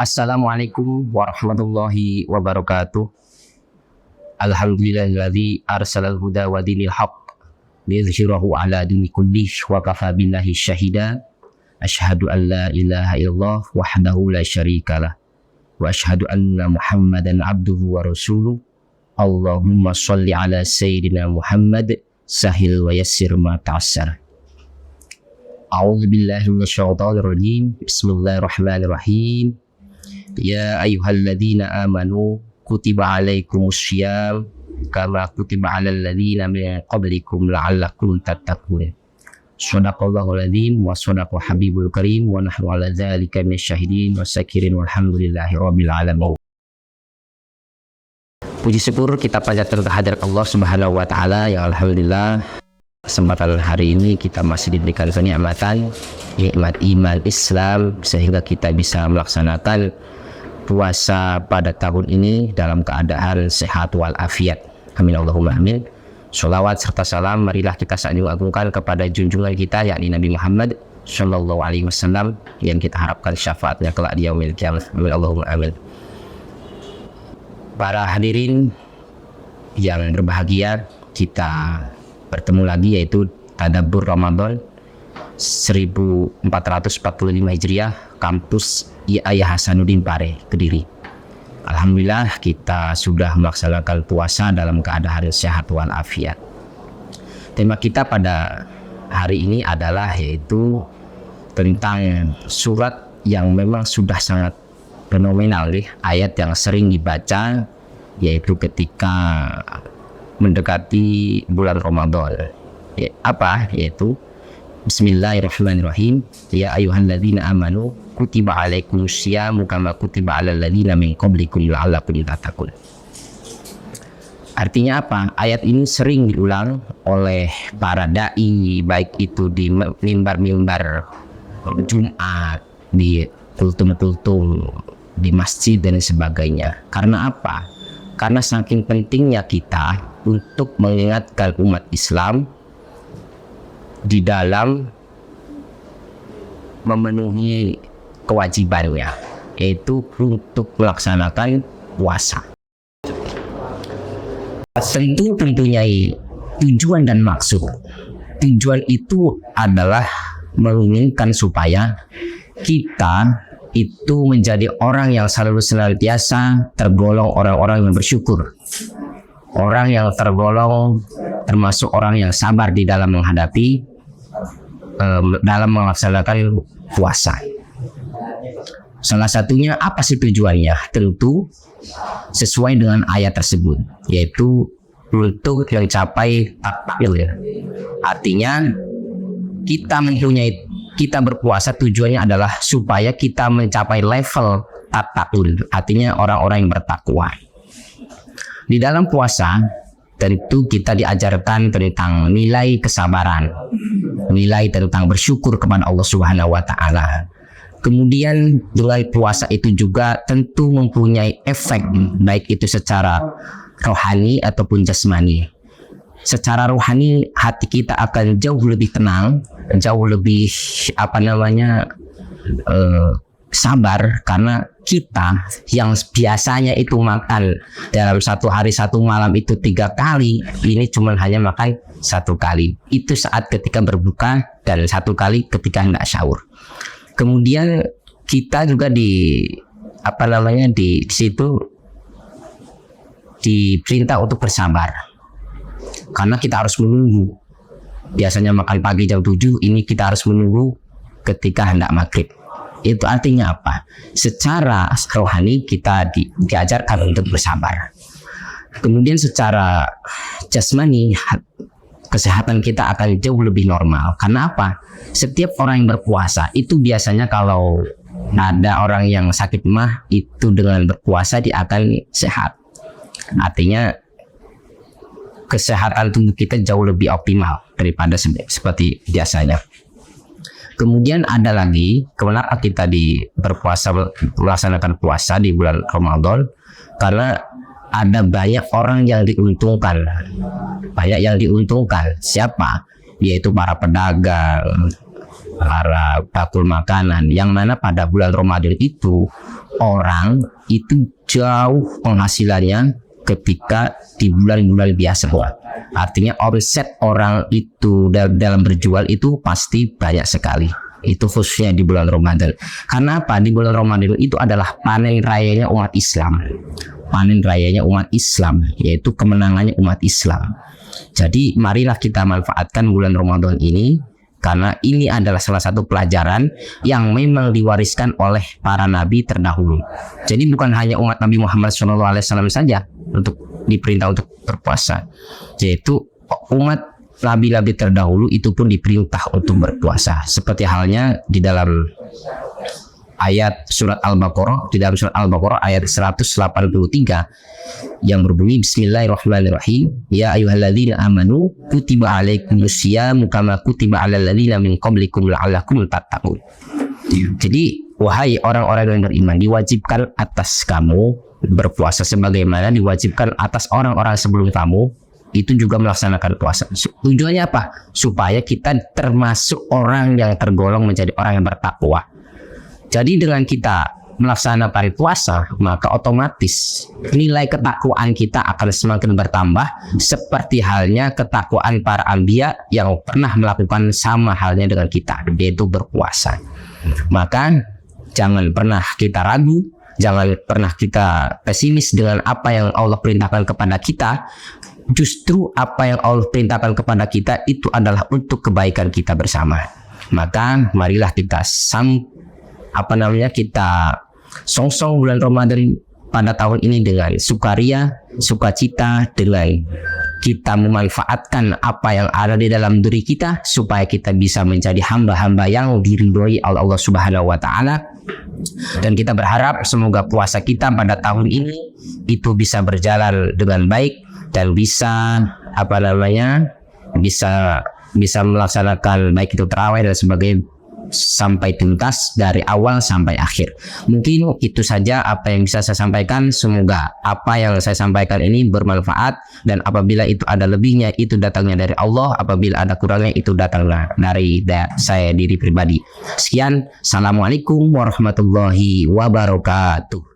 Assalamualaikum warahmatullahi wabarakatuh. Alhamdulillahilladzi arsalal huda wa dinil haqq liyudhhirahu ala dini kullih wa kafa billahi syahida. Asyhadu an la ilaha illallah wahdahu la syarikalah wa asyhadu anna Muhammadan abduhu wa rasuluh. Allahumma sholli ala sayyidina Muhammad sahil wa yassir ma ta'assar. A'udzu billahi minasyaitonir rajim. Bismillahirrahmanirrahim. Ya ayyuhalladzina amanu kutiba alaikumus syiyam kama kutiba alal ladzina min qablikum la'allakum tattaqun. Shadaqallahul adzim wa shadaqa habibul karim wa nahnu ala dzalika minasyahidin wasyakirin walhamdulillahi rabbil alamin. Puji syukur kita panjatkan kehadirat Allah Subhanahu wa taala yang alhamdulillah kesempatan hari ini kita masih diberikan kenikmatan nikmat iman Islam sehingga kita bisa melaksanakan puasa pada tahun ini dalam keadaan sehat walafiat. Amin Allahumma amin. Sholawat serta salam marilah kita saling agungkan kepada junjungan kita yakni Nabi Muhammad Sallallahu Alaihi Wasallam yang kita harapkan syafaatnya kelak di yaumil qiyamah. Amin Allahumma amin. Para hadirin yang berbahagia, kita bertemu lagi yaitu Tadabbur Ramadan 1445 Hijriah, kampus IAIA Hasanuddin Pare, Kediri. Alhamdulillah kita sudah melaksanakan puasa dalam keadaan sehat walafiat. Tema kita pada hari ini adalah yaitu tentang surat yang memang sudah sangat fenomenal nih, ayat yang sering dibaca yaitu ketika mendekati bulan Ramadan. Yaitu Bismillahirrahmanirrahim. Ya ayyuhalladzina amanu kutiba alaikumus syiyamu kama kutiba alal ladzina min qablikum la'allakum tattaqun. Artinya apa? Ayat ini sering diulang oleh para dai, baik itu di mimbar-mimbar Jumat, di kultum-kultum, di masjid dan sebagainya. Karena apa? Karena saking pentingnya kita untuk mengingatkan umat Islam di dalam memenuhi kewajibannya, yaitu untuk melaksanakan puasa. Tentunya tujuan dan maksud. Tujuan itu adalah menginginkan supaya kita itu menjadi orang yang selalu senantiasa tergolong orang-orang yang bersyukur. Orang yang tergolong termasuk orang yang sabar di dalam menghadapi dalam melaksanakan puasa. Salah satunya apa sih tujuannya? Tentu sesuai dengan ayat tersebut, yaitu untuk mencapai takbil ya. Artinya kita berpuasa tujuannya adalah supaya kita mencapai level tatakul, artinya orang-orang yang bertakwa. Di dalam puasa tentu kita diajarkan tentang nilai kesabaran, nilai tentang bersyukur kepada Allah Subhanahu wa taala. Kemudian nilai puasa itu juga tentu mempunyai efek baik itu secara rohani ataupun jasmani. Secara rohani hati kita akan jauh lebih tenang, jauh lebih sabar, karena kita yang biasanya itu makan dalam satu hari satu malam itu 3 kali, ini cuma hanya makan 1 kali. Itu saat ketika berbuka dan 1 kali ketika hendak sahur. Kemudian kita juga di situ diperintah untuk bersabar, karena kita harus menunggu. Biasanya makan pagi jam 7, ini kita harus menunggu ketika hendak maghrib. Itu artinya apa? Secara rohani kita diajarkan untuk bersabar. Kemudian secara jasmani kesehatan kita akan jauh lebih normal. Karena apa? Setiap orang yang berpuasa itu biasanya kalau ada orang yang sakit mah itu dengan berpuasa dia akan sehat. Artinya kesehatan tubuh kita jauh lebih optimal daripada seperti biasanya. Kemudian ada lagi, kenapa kita melaksanakan puasa di bulan Ramadan? Karena ada banyak orang yang diuntungkan. Banyak yang diuntungkan. Siapa? Yaitu para pedagang, para bakul makanan, yang mana pada bulan Ramadan itu orang itu jauh penghasilannya ketika di bulan-bulan biasa. Artinya omset orang itu dalam berjual itu pasti banyak sekali. Itu khususnya di bulan Ramadan. Karena apa? Di bulan Ramadan itu adalah panen rayanya umat Islam. Panen rayanya umat Islam, yaitu kemenangannya umat Islam. Jadi marilah kita manfaatkan bulan Ramadan ini, karena ini adalah salah satu pelajaran yang memang diwariskan oleh para nabi terdahulu. Jadi bukan hanya umat Nabi Muhammad SAW saja untuk diperintah untuk berpuasa, yaitu umat nabi-nabi terdahulu itu pun diperintah untuk berpuasa. Seperti halnya di dalam ayat surat Al-Baqarah, di dalam surat Al-Baqarah ayat 183 yang berbunyi Bismillahirrahmanirrahim, ya ayyuhalladzina amanu kutiba alaikumusyamu kama kutiba alal ladzina min qablikum la'allakum tattaqun. Jadi wahai orang-orang yang beriman, diwajibkan atas kamu berpuasa sebagaimana diwajibkan atas orang-orang sebelum kamu itu juga melaksanakan puasa. Tujuannya apa? Supaya kita termasuk orang yang tergolong menjadi orang yang bertakwa. Jadi dengan kita melaksanakan puasa, maka otomatis nilai ketakwaan kita akan semakin bertambah, seperti halnya ketakwaan para anbiya yang pernah melakukan sama halnya dengan kita, yaitu berpuasa. Maka jangan pernah kita ragu, jangan pernah kita pesimis dengan apa yang Allah perintahkan kepada kita. Justru apa yang Allah perintahkan kepada kita itu adalah untuk kebaikan kita bersama. Maka marilah kita kita songsong bulan Ramadan pada tahun ini dengan sukaria, sukacita, dengan kita memanfaatkan apa yang ada di dalam diri kita supaya kita bisa menjadi hamba-hamba yang diridhoi oleh Allah Subhanahu wa taala. Dan kita berharap semoga puasa kita pada tahun ini itu bisa berjalan dengan baik dan bisa bisa melaksanakan baik itu tarawih dan sebagainya sampai tuntas dari awal sampai akhir. Mungkin itu saja apa yang bisa saya sampaikan. Semoga apa yang saya sampaikan ini bermanfaat, dan apabila itu ada lebihnya itu datangnya dari Allah, apabila ada kurangnya itu datangnya dari saya diri pribadi. Sekian, assalamualaikum warahmatullahi wabarakatuh.